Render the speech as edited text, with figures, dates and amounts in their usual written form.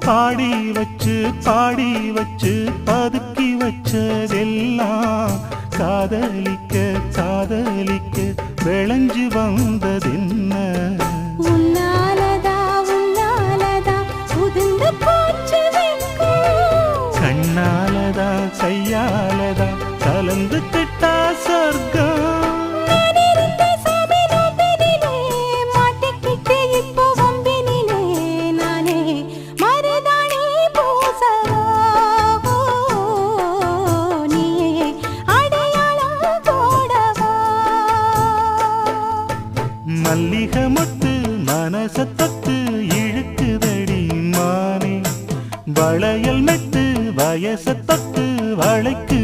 பாடி வச்சு பதுக்கி வச்சதெல்லாம் காதலிக்க காதலிக்க விளைஞ்சு வந்ததென்ன உன்னாலதா உதிர்ந்து போச்சு கண்ணாலதா கையாலதா கலந்து கிட்டா சொர்க்கம் மல்லிகை முத்து மனசத்தத்து இழுக்குதடி மானே வளையல் மெட்டு வயசத்தத்து வளைக்கு